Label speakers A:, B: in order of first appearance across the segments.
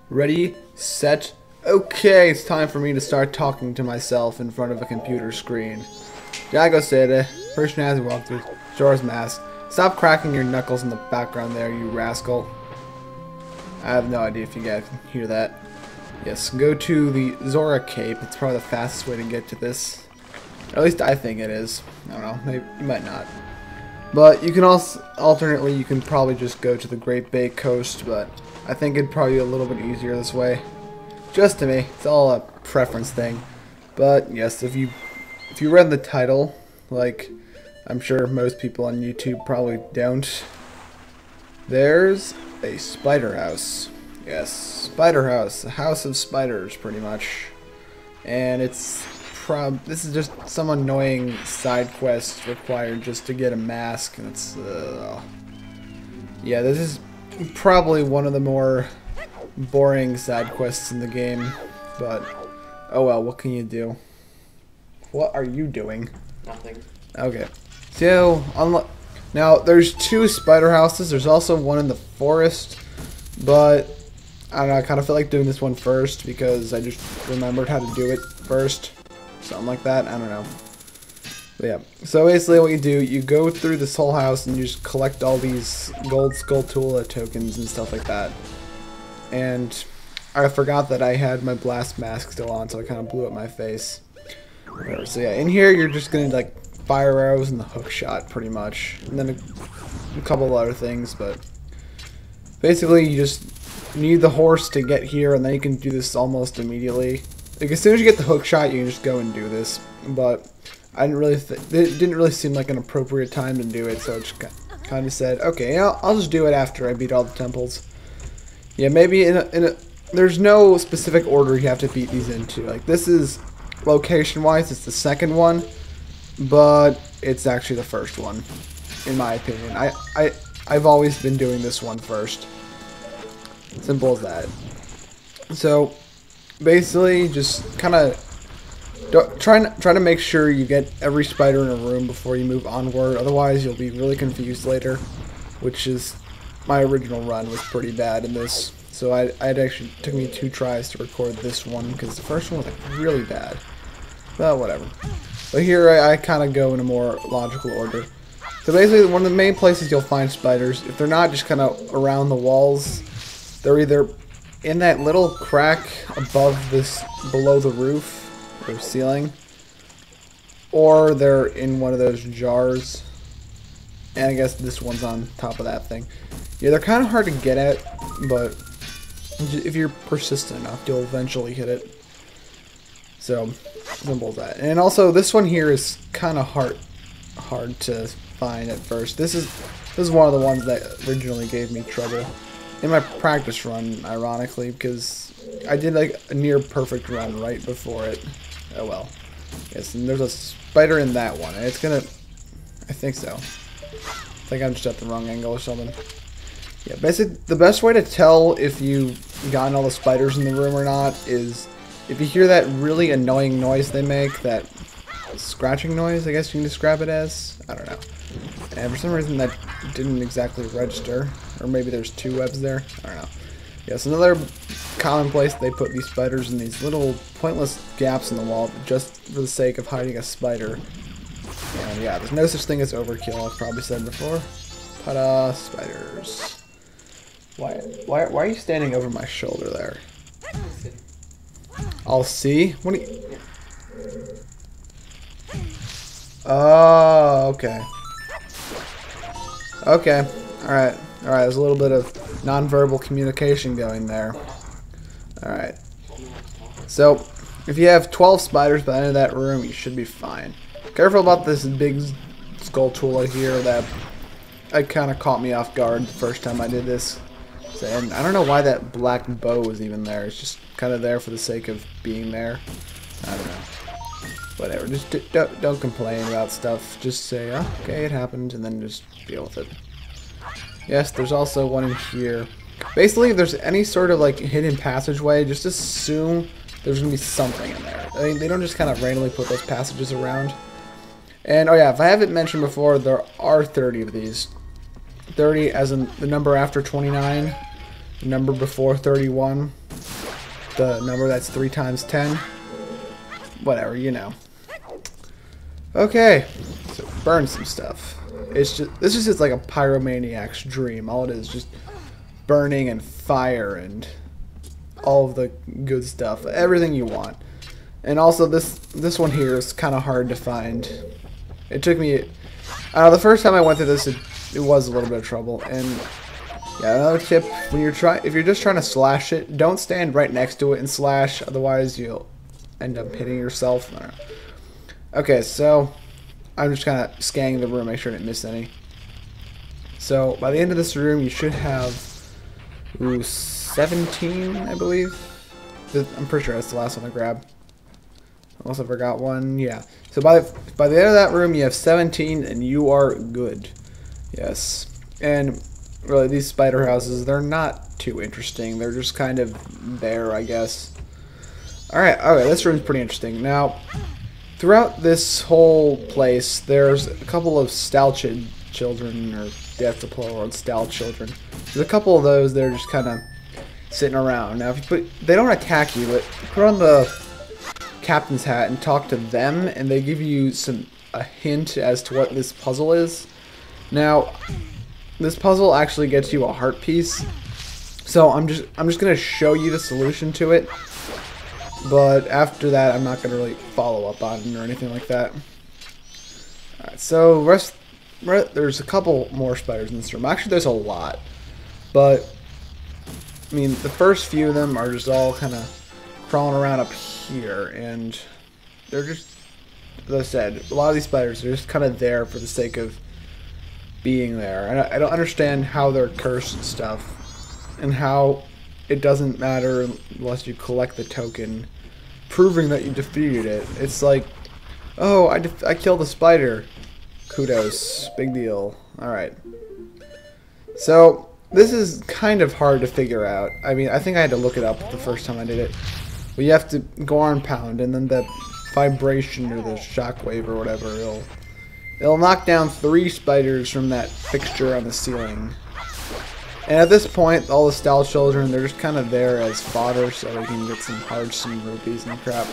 A: Ready, set, okay, it's time for me to start talking to myself in front of a computer screen. Jago Seda, person has walked through Majora's Mask. Stop cracking your knuckles in the background there, you rascal. I have no idea if you guys can hear that. Yes, go to the Zora Cape. It's probably the fastest way to get to this. At least I think it is. I don't know, maybe you might not. But you can also, alternately, you can probably just go to the Great Bay Coast, but I think it'd probably be a little bit easier this way. Just to me, it's all a preference thing. But yes, if you read the title, like I'm sure most people on YouTube probably don't, there's a spider house. Yes, spider house, a house of spiders, pretty much. And it's this is just some annoying side quest required just to get a mask, and it's yeah, this is probably one of the more boring side quests in the game, but oh well, what can you do? What are you doing?
B: Nothing.
A: Okay, so now there's two spider houses. There's also one in the forest, but I don't know, I kind of feel like doing this one first because I just remembered how to do it first. Something like that, I don't know. But yeah, so basically what you do, you go through this whole house and you just collect all these gold Skulltula tokens and stuff like that. And I forgot that I had my blast mask still on, so I kind of blew up my face. Whatever. So yeah, in here you're just gonna like fire arrows and the hook shot pretty much. And then a couple of other things, but basically you just need the horse to get here, and then you can do this almost immediately. Like as soon as you get the hook shot, you can just go and do this. But I didn't really, it didn't really seem like an appropriate time to do it, so I just kind of said, okay, I'll just do it after I beat all the temples. Yeah, maybe there's no specific order you have to beat these into. Like this is location-wise, it's the second one, but it's actually the first one, in my opinion. I've always been doing this one first. Simple as that. So basically, just kind of try to make sure you get every spider in a room before you move onward. Otherwise, you'll be really confused later, which is my original run was pretty bad in this. So it actually took me 2 tries to record this one because the first one was like really bad. Well, whatever. But here I kind of go in a more logical order. So basically, one of the main places you'll find spiders, if they're not just kind of around the walls, they're either in that little crack above below the roof or ceiling, or they're in one of those jars, and I guess this one's on top of that thing. Yeah, they're kind of hard to get at, but if you're persistent enough, you'll eventually hit it. So, simple as that. And also, this one here is kind of hard to find at first. This is one of the ones that originally gave me trouble in my practice run, ironically, because I did like a near perfect run right before it. Oh well. Yes, and there's a spider in that one, and it's gonna, I think so. I think I'm just at the wrong angle or something. Yeah, basically, the best way to tell if you've gotten all the spiders in the room or not is if you hear that really annoying noise they make, that scratching noise, I guess you can describe it as. I don't know. And for some reason that didn't exactly register. Or maybe there's 2 webs there. I don't know. Yes, another common place they put these spiders in these little pointless gaps in the wall just for the sake of hiding a spider. And yeah, there's no such thing as overkill, I've probably said before. Ta-da, spiders. Why are you standing over my shoulder there? I'll see? What do you... Oh, okay. Okay, alright. Alright, there's a little bit of non-verbal communication going there. Alright. So, if you have 12 spiders by the end of that room, you should be fine. Careful about this big Skulltula here that kind of caught me off guard the first time I did this. So, and I don't know why that black bow was even there. It's just kind of there for the sake of being there. I don't know. Whatever, just don't complain about stuff. Just say, oh, okay, it happened, and then just deal with it. Yes, there's also one in here. Basically, if there's any sort of like hidden passageway, just assume there's gonna be something in there. I mean, they don't just kind of randomly put those passages around. And oh yeah, if I haven't mentioned before, there are 30 of these. 30 as in the number after 29, the number before 31. the number that's 3 times 10. Whatever, you know. Okay, so burn some stuff. This is just like a pyromaniac's dream. All it is just burning and fire and all of the good stuff, everything you want. And also this one here is kind of hard to find. It took me, the first time I went through this, it was a little bit of trouble. And yeah, another tip: when if you're just trying to slash it, don't stand right next to it and slash. Otherwise, you'll end up hitting yourself. I don't know. Okay, so I'm just kind of scanning the room, make sure I didn't miss any. So by the end of this room, you should have 17, I believe. I'm pretty sure that's the last one I grabbed. Unless I forgot one. Yeah. So by the end of that room, you have 17, and you are good. Yes. And really, these spider houses, they're not too interesting. They're just kind of there, I guess. Alright, okay, this room's pretty interesting. Now, throughout this whole place, there's a couple of Stalchid children, or that's the plural word, Stal children. There's a couple of those that are just kind of sitting around. Now, if you they don't attack you, but you put on the captain's hat and talk to them, and they give you a hint as to what this puzzle is. Now, this puzzle actually gets you a heart piece, so I'm just gonna show you the solution to it. But after that, I'm not gonna really follow up on it or anything like that. Alright, so there's a couple more spiders in this room. Actually, there's a lot, but I mean, the first few of them are just all kind of crawling around up here, and they're just, as I said, a lot of these spiders are just kind of there for the sake of being there. And I don't understand how they're cursed and stuff, and how it doesn't matter unless you collect the token, proving that you defeated it. It's like, oh, I killed a spider. Kudos, big deal. Alright. So, this is kind of hard to figure out. I mean, I think I had to look it up the first time I did it. But you have to go on pound, and then the vibration or the shockwave or whatever, it'll knock down 3 spiders from that fixture on the ceiling. And at this point, all the Stal children, they're just kind of there as fodder so we can get some hearts and rupees and crap.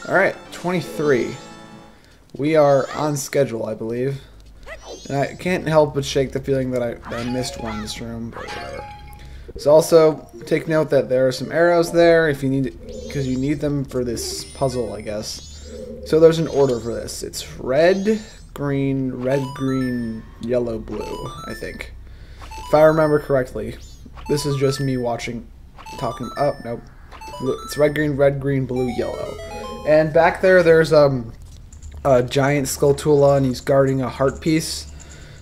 A: Alright, 23. We are on schedule, I believe. And I can't help but shake the feeling that I missed one in this room, but whatever. So also, take note that there are some arrows there if you need, because you need them for this puzzle, I guess. So there's an order for this. It's red, green, yellow, blue, I think. If I remember correctly. This is just me talking. Oh, nope. It's red, green, blue, yellow. And back there's a giant Skulltula, and he's guarding a heart piece.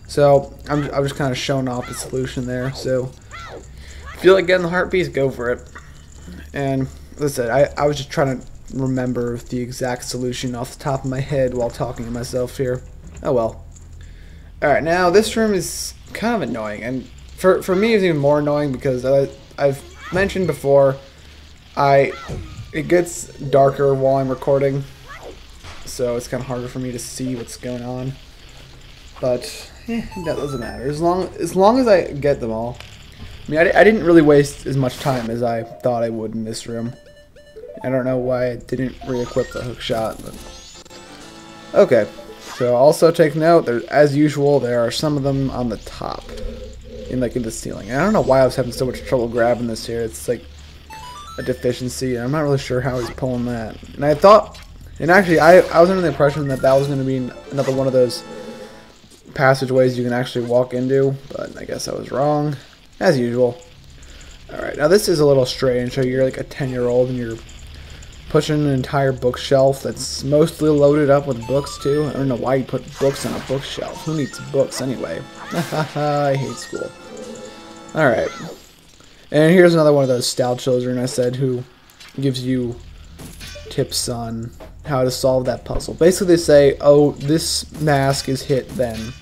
A: So I'm just kind of showing off the solution there. So if you feel like getting the heart piece, go for it. And as I said, I was just trying to remember the exact solution off the top of my head while talking to myself here. Oh well. Alright, now this room is kind of annoying, and for me it's even more annoying because I've mentioned before, it gets darker while I'm recording, so it's kind of harder for me to see what's going on. But that doesn't matter as long as I get them all. I mean, I didn't really waste as much time as I thought I would in this room. I don't know why I didn't re-equip the hook shot, but okay. So also take note, as usual, there are some of them on the top, in the ceiling. And I don't know why I was having so much trouble grabbing this here. It's like a deficiency, and I'm not really sure how he's pulling that. And I thought, and actually, I was under the impression that was going to be another one of those passageways you can actually walk into, but I guess I was wrong, as usual. Alright, now this is a little strange. So you're like a 10-year-old, and you're pushing an entire bookshelf that's mostly loaded up with books too. I don't know why you put books on a bookshelf. Who needs books anyway? I hate school. Alright. And here's another one of those Stal children I said who gives you tips on how to solve that puzzle. Basically they say, oh, this mask is hit then.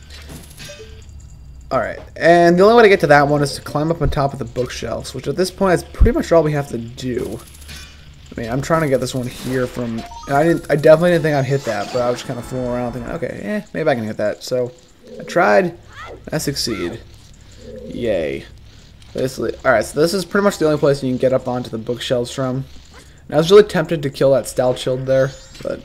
A: Alright, and the only way to get to that one is to climb up on top of the bookshelves, which at this point is pretty much all we have to do. I mean, I'm trying to get this one here from, and I definitely didn't think I'd hit that, but I was just kind of fooling around thinking, okay, maybe I can hit that. So I tried, I succeed. Yay. Basically, alright, so this is pretty much the only place you can get up onto the bookshelves from. And I was really tempted to kill that stout shield there, but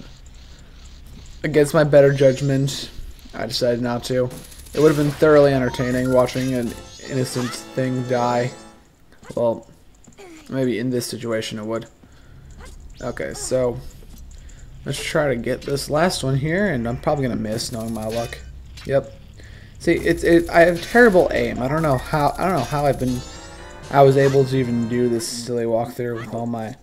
A: against my better judgment, I decided not to. It would have been thoroughly entertaining watching an innocent thing die. Well, maybe in this situation it would. Okay, so let's try to get this last one here, and I'm probably gonna miss, knowing my luck. Yep. See, I have terrible aim. I don't know how I was able to even do this silly walkthrough with all my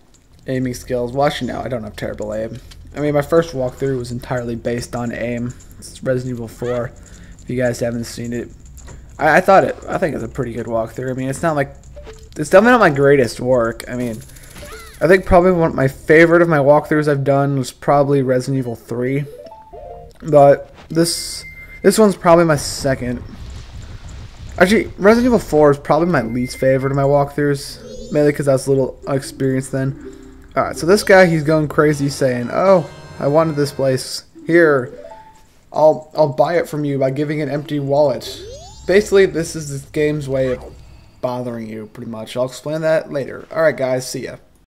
A: aiming skills. Well, actually, no, I don't have terrible aim. I mean, my first walkthrough was entirely based on aim. It's Resident Evil 4. If you guys haven't seen it, I think it's a pretty good walkthrough. I mean, it's definitely not my greatest work. I mean, I think probably one of my favorite of my walkthroughs I've done was probably Resident Evil 3, but this one's probably my second. Actually, Resident Evil 4 is probably my least favorite of my walkthroughs, mainly because I was a little unexperienced then. Alright, so this guy, he's going crazy saying, "Oh, I wanted this place. Here, I'll buy it from you by giving an empty wallet." Basically, this is this game's way of bothering you, pretty much. I'll explain that later. Alright guys, see ya.